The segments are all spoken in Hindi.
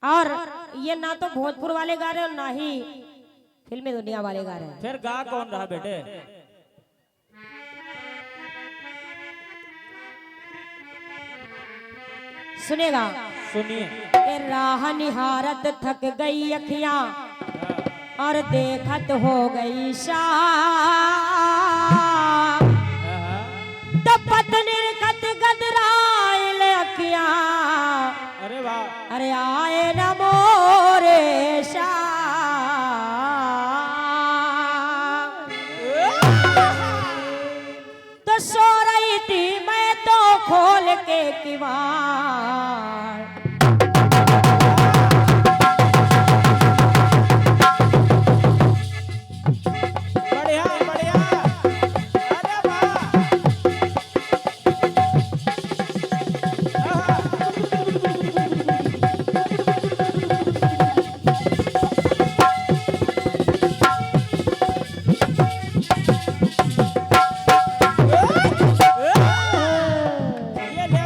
और ये ना तो भोजपुर वाले गा रहे और ना ही फिल्मी दुनिया वाले गा रहे हैं। फिर गा कौन रहा बेटे? सुनेगा? सुनिए। राह निहारत थक गई अखियां और देखत हो गई शाम, तपत निर्गत गदराइल अखियां, अरे वाह, अरे आए न मोरे शाम। तो सो रही थी मैं तो खोल के किवाड़, बढ़िया बढ़िया, अरे वाह।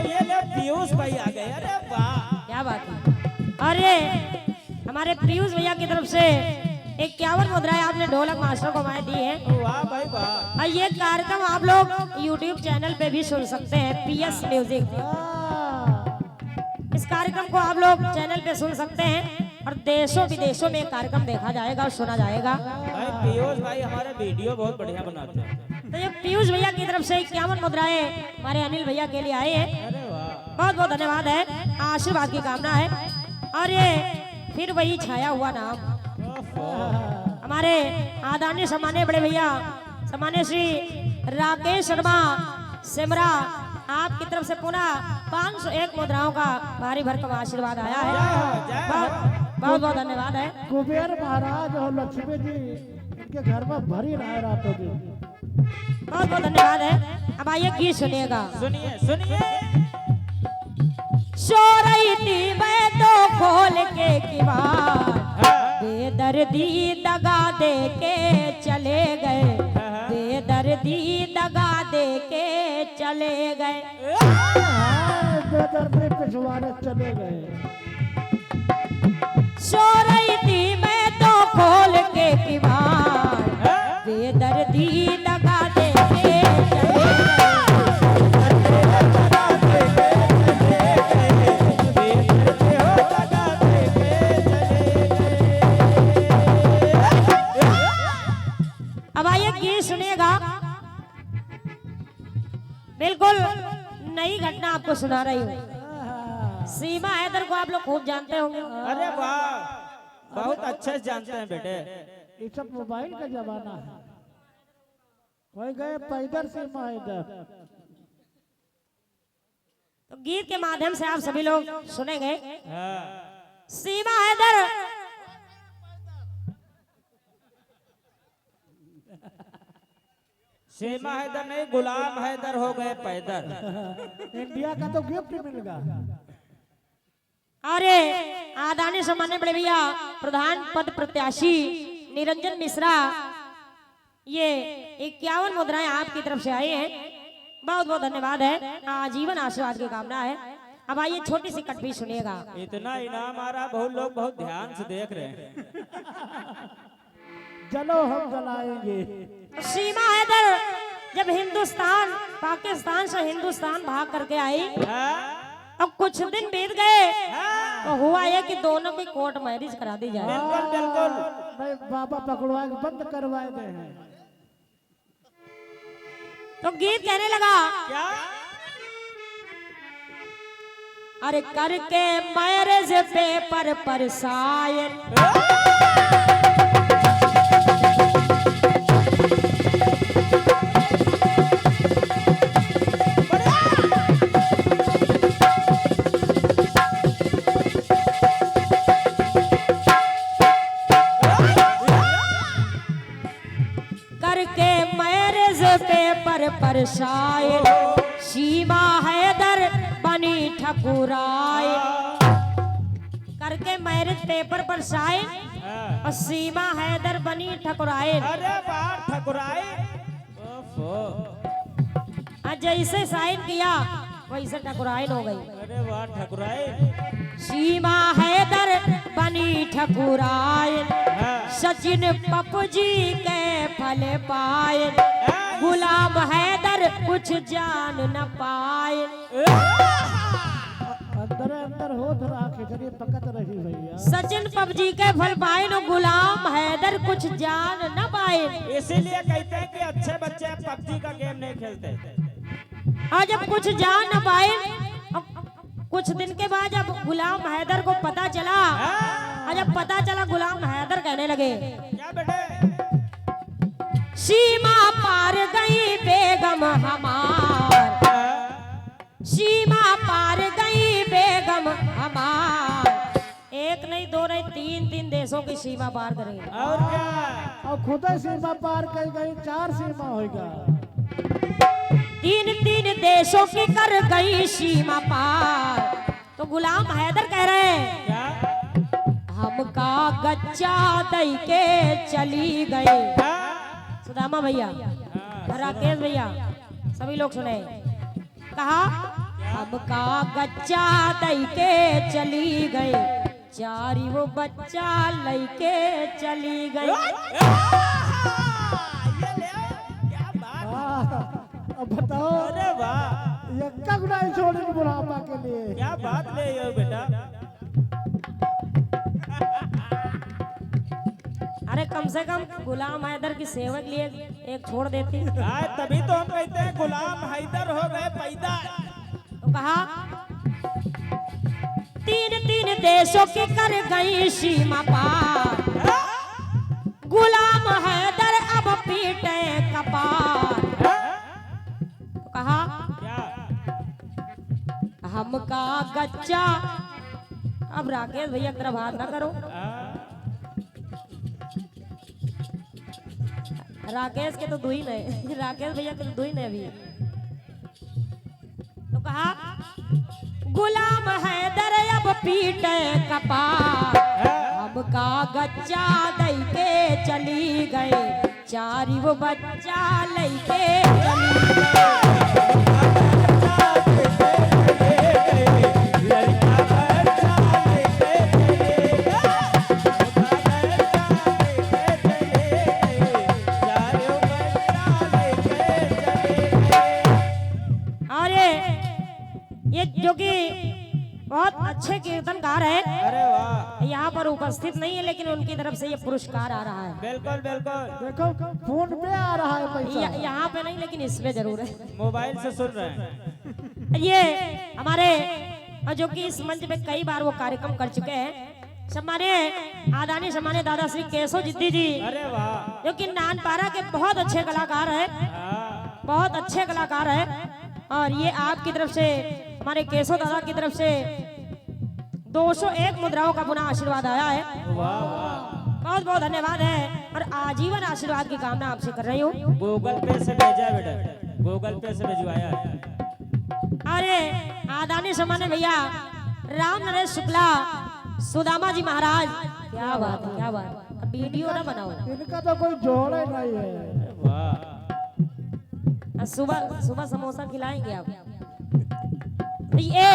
ये ले पीयूष भाई आ गए। अरे वाह, क्या बात है। अरे हमारे पीयूष भैया की तरफ से 51 मुद्राएं आपने ढोलक मास्टर को हमारे दी है। वाह भाई वाह। और ये कार्यक्रम आप लोग YouTube चैनल पे भी सुन सकते हैं, PS म्यूजिक। इस कार्यक्रम को आप लोग चैनल पे सुन सकते हैं और देशों विदेशों में कार्यक्रम देखा जाएगा और सुना जाएगा। भाई पीयूष भाई हमारे वीडियो बहुत बढ़िया बनाते हैं। तो ये पीयूष भैया की तरफ से 51 मुद्राएं हमारे अनिल भैया के लिए आए हैं। अरे वाह, बहुत बहुत धन्यवाद है, आशीर्वाद की कामना है। और ये फिर वही छाया हुआ नाम हमारे आदरणीय सम्मानीय बड़े भैया सम्मानीय श्री राकेश शर्मा सिमरा, आपकी तरफ से पुनः 501 मुद्राओं का भारी भरकम आशीर्वाद आया है। बहुत बहुत धन्यवाद है। कुबेर महाराज और लक्ष्मी जी इनके घर में भरी रहे रातों दिन। बहुत बहुत धन्यवाद है। अब आइए गीत सुनिएगा। सुनिए सुनिए। सो रही थी मैं तो खोल के किवाड़, बेदर्दी दगा दे के चले गए, बेदर्दी दगा दे के चले गए। बेदर्दी पिछवाड़े चले गए। सो रही थी मैं तो खोल के किवाड़, बेदर्दी दगा दे के चले गए। अब आइए गीत सुनिएगा। बिल्कुल नई घटना आपको सुना रही हूँ। सीमा हैदर को आप लोग खूब जानते होंगे। अरे वाह, बहुत अच्छे से जानते हैं बेटे। ये सब मोबाइल का जमाना है। कोई गए पैदल सीमा इधर। तो गीत के माध्यम से आप सभी लोग सुनेंगे। हाँ। सीमा हैदर सीमा हैदर नहीं, गुलाम हैदर हो गए पैदल। इंडिया का तो गिफ्ट मिलेगा। अरे आदरणीय सम्मानीय बड़े भैया प्रधान पद प्रत्याशी निरंजन मिश्रा, ये 51 मुद्राएं आपकी तरफ से आई हैं। बहुत बहुत धन्यवाद है, आजीवन आशीर्वाद की कामना है। अब आइए छोटी सी कट भी सुनिएगा। इतना इनाम आ रहा, बहुत लोग बहुत ध्यान से देख रहे हैं। चलो हम जलाएंगे। सीमा हैदर जब हिंदुस्तान पाकिस्तान से हिंदुस्तान भाग करके आई, अब कुछ दिन बीत गए तो हुआ ये कि दोनों की कोर्ट मैरिज करा दी जाए। बिल्कुल बिल्कुल। भाई बाबा पकड़वाए बंद करवाए गए हैं। तो गीत कहने लगा, क्या? अरे करके मैरिज पेपर पर साइन, करके मैरिज पेपर पर साइन, सीमा हैदर बनी ठकुराई। करके मैरिज पेपर पर साइन और सीमा हैदर बनी ठकुराई। अरे वाह, ठकुराई। जैसे साइन किया वैसे ठकुराइन हो गई। अरे वाह, ठकुराई। सीमा हैदर बनी ठकुराइन, सचिन पपजी के फल पाए, गुलाम हैदर कुछ जान न पाए। अंदर अंदर हो थोड़ा खिचड़ी पकत रही भैया। सचिन पबजी के फल पाए न गुलाम हैदर कुछ जान न पाए। इसीलिए कहते हैं कि अच्छे बच्चे पबजी का गेम नहीं खेलते। और जब कुछ जान न पाए, कुछ दिन के बाद जब गुलाम हैदर को पता चला, और जब पता चला गुलाम हैदर कहने लगे, क्या बेटे? सीमा पार गई बेगम हमार, सीमा पार गई बेगम हमार। एक नहीं दो नहीं तीन तीन देशों की सीमा पार करेंगे। और क्या? और खुद ही सीमा पार कर गई, 4 सीमा होगा। तीन तीन देशों की कर गई सीमा पार। तो गुलाम हैदर कह रहे हैं, क्या? हमका गच्चा दई के चली गई। सुदामा भैया, राकेश भैया, सभी लोग सुने। कहा हमका गच्चा दई के चली गई, चारी वो बच्चा लइके चली गई। अब बताओ, अरे वाह, यक्का गुनाई छोड़ी बुढ़ापा के लिए। क्या बात ले हो बेटा। अरे कम से कम गुलाम हैदर की सेवा के लिए एक छोड़ देती। तभी तो हम कहते हैं गुलाम हैदर हो गए पैदा। तो कहा तीन तीन देशों की कर गई सीमा पार, गुलाम हैदर अब पीटे कपार। तो कहा क्या? हमका गच्चा। अब राकेश भैया तरफ हाथ ना करो। राकेश के तो दुई नहीं, राकेश भैया के तो दुई नहीं अभी। तो कहा गुलाम हैदर अब पीटे कपार, हमका गच्चा दई के चली गए, चारी वो बच्चा लइके चली गए। ये जो कि बहुत अच्छे कीर्तनकार है, अरे वाह, यहाँ पर उपस्थित नहीं है, लेकिन उनकी तरफ से ये पुरस्कार आ रहा है। बिल्कुल बिल्कुल। देखो फोन पे आ रहा है पैसा। यहाँ पे नहीं, लेकिन इसमें जरूर है। मोबाइल से सुन रहे हैं। ये हमारे जो कि इस मंच पे कई बार वो कार्यक्रम कर चुके हैं, सम्मान्य आदरणीय सम्मान्य दादा श्री केशव जिद्दी जी, अरे वाह, जो कि नानपारा के बहुत अच्छे कलाकार है, बहुत अच्छे कलाकार है। और ये आपकी तरफ से, हमारे केशव दादा की तरफ से 201 मुद्राओं का पुनः आशीर्वाद आया है। वाह वाह, बहुत बहुत धन्यवाद है, और आजीवन आशीर्वाद की कामना आपसे कर रही हूँ। गूगल पे से भेजा है बेटा, गूगल पे से भिजवाया है। अरे आदरणीय सम्मान्य भैया राम नरेश शुक्ला सुदामा जी महाराज, क्या बात है, क्या बात है। अब वीडियो ना बनाओ। इनका तो कोई जोड़ ही नहीं है। वाह, सुबह सुबह समोसा खिलाएंगे आप। ये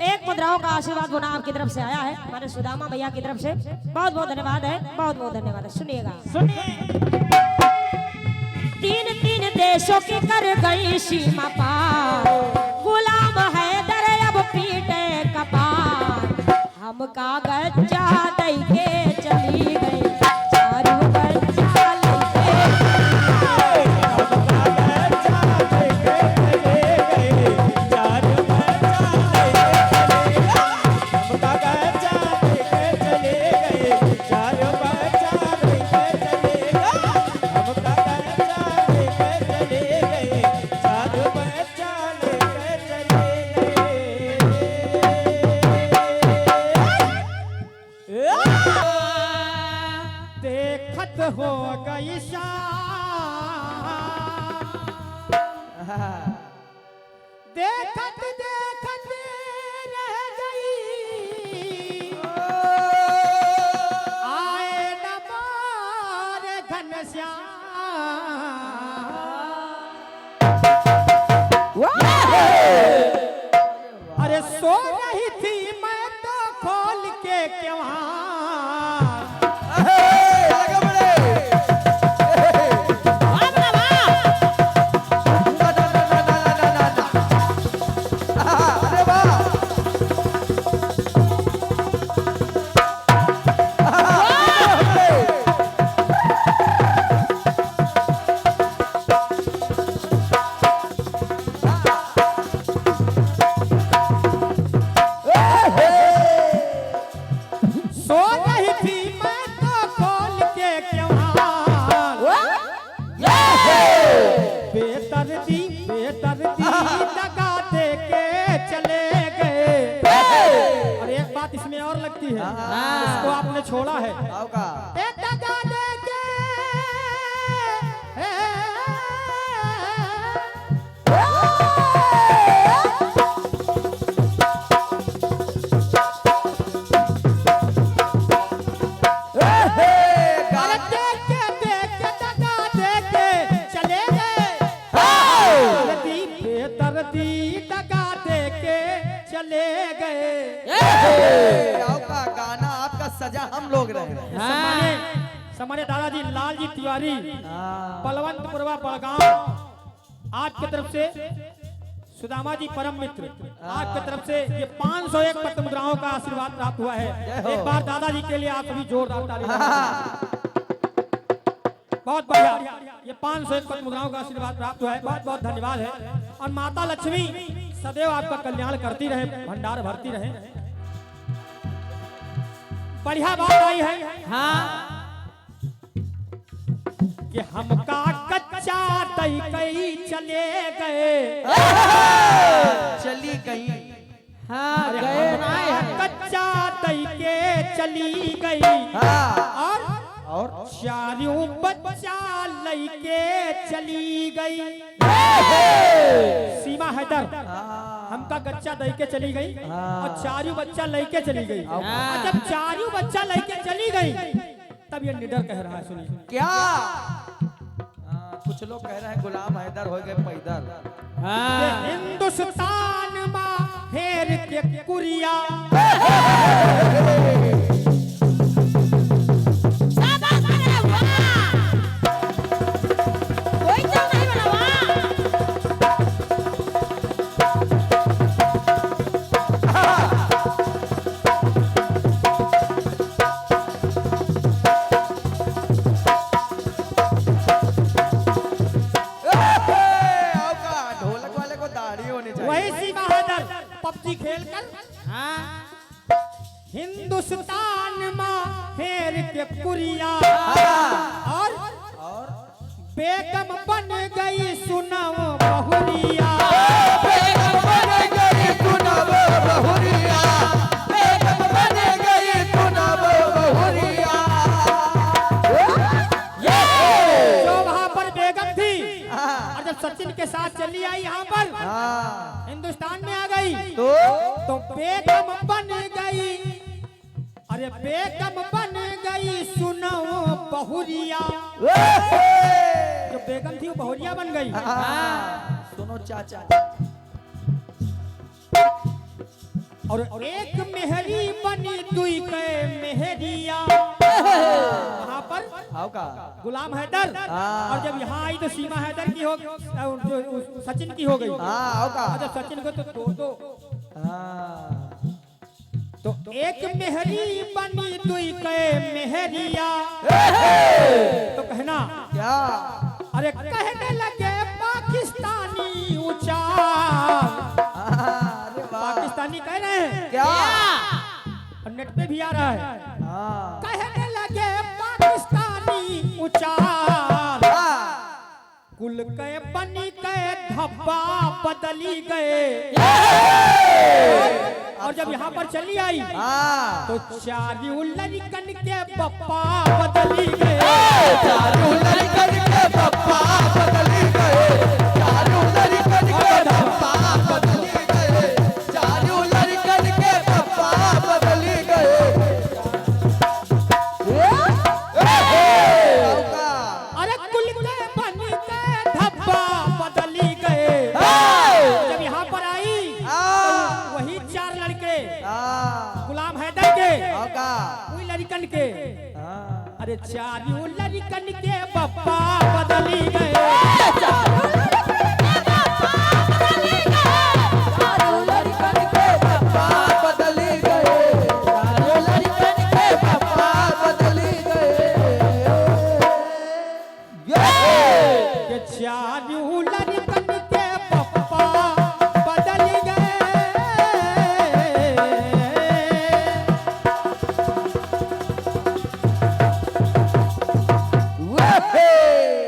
एक मुद्राओं का आशीर्वाद पुनः आपकी तरफ से आया है, हमारे सुदामा भैया की तरफ से। बहुत बहुत धन्यवाद है, बहुत बहुत धन्यवाद है। सुनिएगा, सुनिए। तीन तीन देशों की कर गई सीमा पार, गुलाम हैदर अब पीटे कपार, हमका गच्चा दई के चली गई, चारू बच्चा लइके। देखत हो गई देखत देखत रह गई, आए न मारे घनश्याम। अरे सो रही थी मैं तो बात इसमें और लगती है, इसको आपने छोड़ा है। आओ का दगा दे के आओ का गाना आपका सजा हम लोग रहे। हमारे दादाजी लाल जी तिवारी बलवंतपुरवा बड़गांव, आपकी तरफ से सुदामा जी परम मित्र, आपकी तरफ से ये 501 पत्र मुद्राओं का आशीर्वाद प्राप्त हुआ है। एक बार दादाजी के लिए आप सभी जोरदार ताली बजाएं। बहुत बढ़िया, ये 501 पत्र मुद्राओं का आशीर्वाद प्राप्त हुआ है, बहुत बहुत धन्यवाद है। और माता लक्ष्मी सदैव आपका कल्याण करती रहे, भंडार भरती रहे। बढ़िया बात आई है कि हमका कच्चा दई कई चले गए, चली गई। कच्चा दई के चली गई, और चारों बच्चा लइके चली गई। सीमा हैदर हमका गच्चा दई के चली गई और चारों बच्चा लइके चली गई। और जब चारों बच्चा लइके चली गई तब ये निडर कह रहा है, सुनिए क्या कुछ लोग कह रहे हैं गुलाम हैदर हो गए पैदल। हिंदुस्तान में हेर के कुरिया, पबजी खेलकर हिंदुस्तान में हेर के कुरिया, और बेगम बन गई सुनव बहुरिया। बेगम बन गई सुनव बहुरिया, बेगम बन गई सुनव बहुरिया। जो वहां पर बेगम थी और जब सचिन के साथ चली आई यहाँ पर हिंदुस्तान में आ गई तो बेगम बन गई, अरे बेगम बन गई सुनो बहुरिया। जो बेगम थी वो बहुरिया बन गई। सुनो चाचा, और एक मेहरी बनी दुई के मेहरिया। वहाँ पर गुलाम हैदर, और जब यहाँ आई तो सीमा हैदर की हो, सचिन की हो गई। और जब सचिन को तो दो तो एक मेहरी बनी दुई के मेहरिया। तो कहना क्या? अरे कहने लगे पाकिस्तानी ऊंचा, पाकिस्तानी कह रहे हैं क्या? और नेट पे भी आ रहा है। कहने लगे पाकिस्तानी ऊंचा, कुल के बनी के धब्बा बदली गए। और जब यहाँ पर चली आई तो चारू लड़कन के पप्पा बदली गए। चारू लड़कन के पप्पा बदली गए, चारू लड़कन के पप्पा बदली गए, चारू लड़कन के पप्पा बदली गए। अरे कुल के बनी के धब्बा बदली गए। जब यहाँ पर आई तो वही चार लड़के गुलाम हैदर के, वही लड़कन के, अरे चारू लड़कन के पप्पा बदली गए। चारू लड़कन के पप्पा बदल गए।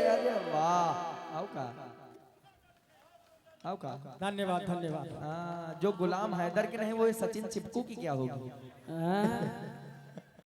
अरे वाह, धन्यवाद धन्यवाद। जो गुलाम हैदर के नहीं वो ये सचिन चिपकू की क्या होगी?